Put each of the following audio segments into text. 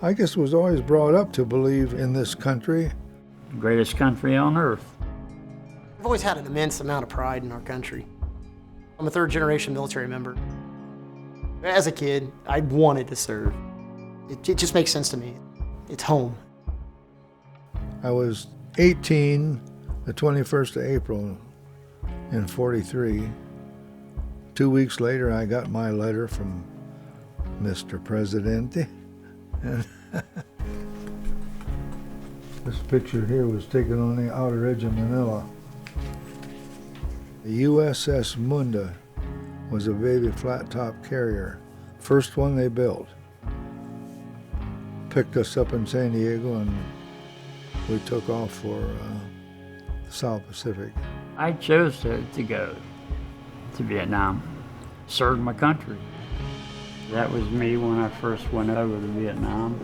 I guess was always brought up to believe in this country. The greatest country on earth. I've always had an immense amount of pride in our country. I'm a third-generation military member. As a kid, I wanted to serve. It just makes sense to me. It's home. I was 18 the 21st of April in '43. 2 weeks later, I got my letter from Mr. Presidente. And this picture here was taken on the outer edge of Manila. The USS Munda was a baby flat-top carrier, first one they built. Picked us up in San Diego and we took off for the South Pacific. I chose to go to Vietnam, serve my country. That was me when I first went over to Vietnam.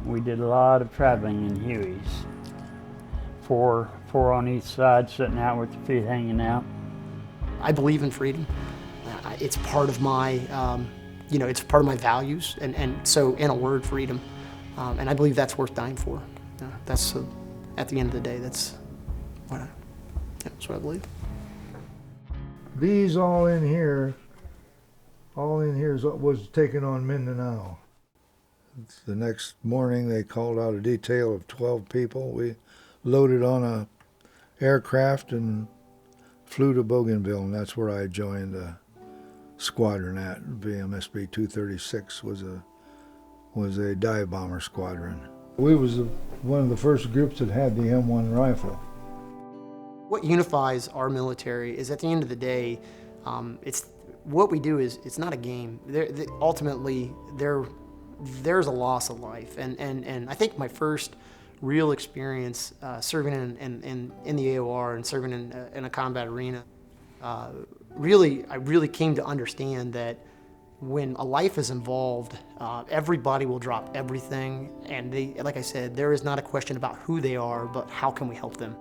We did a lot of traveling in Hueys. Four on each side, sitting out with your feet hanging out. I believe in freedom. It's part of my, it's part of my values, and so, in a word, freedom. And I believe that's worth dying for. That's, at the end of the day, that's what I believe. These all in here was taken on Mindanao. The next morning they called out a detail of 12 people. We loaded on a aircraft and flew to Bougainville, and that's where I joined a squadron at. VMSB 236 was a dive bomber squadron. We was one of the first groups that had the M1 rifle. What unifies our military is, at the end of the day, it's what we do is it's not a game. Ultimately, there's a loss of life, and I think my first real experience serving in the AOR and serving in a combat arena, I really came to understand that when a life is involved, everybody will drop everything, and like I said, there is not a question about who they are, but how can we help them.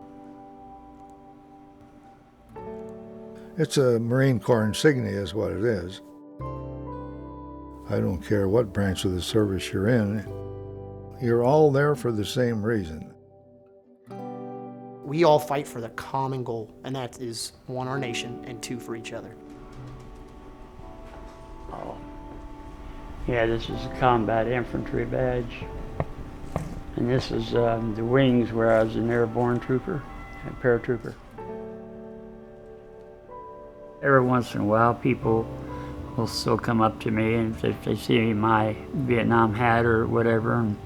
It's a Marine Corps insignia is what it is. I don't care what branch of the service you're in. You're all there for the same reason. We all fight for the common goal, and that is, one, our nation, and two, for each other. Oh. Yeah, this is a combat infantry badge. And this is the wings where I was an airborne trooper, a paratrooper. Every once in a while, people will still come up to me, and if they see my Vietnam hat or whatever, and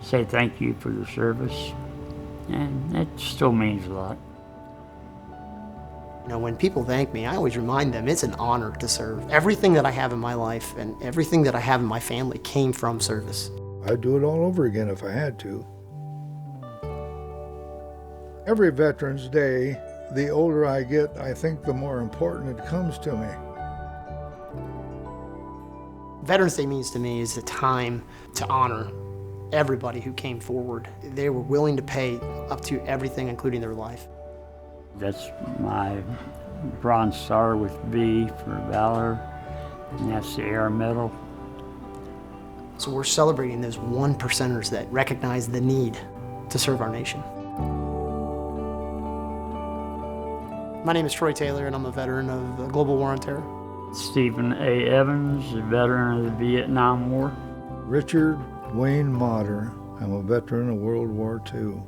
say thank you for your service. And it still means a lot. When people thank me, I always remind them it's an honor to serve. Everything that I have in my life and everything that I have in my family came from service. I'd do it all over again if I had to. Every Veterans Day, the older I get, I think the more important it comes to me. Veterans Day means to me is a time to honor everybody who came forward. They were willing to pay up to everything, including their life. That's my Bronze Star with V for Valor, and that's the Air Medal. So we're celebrating those 1%ers that recognize the need to serve our nation. My name is Troy Taylor, and I'm a veteran of the Global War on Terror. Stephen A. Evans, a veteran of the Vietnam War. Richard Wayne Motter. I'm a veteran of World War II.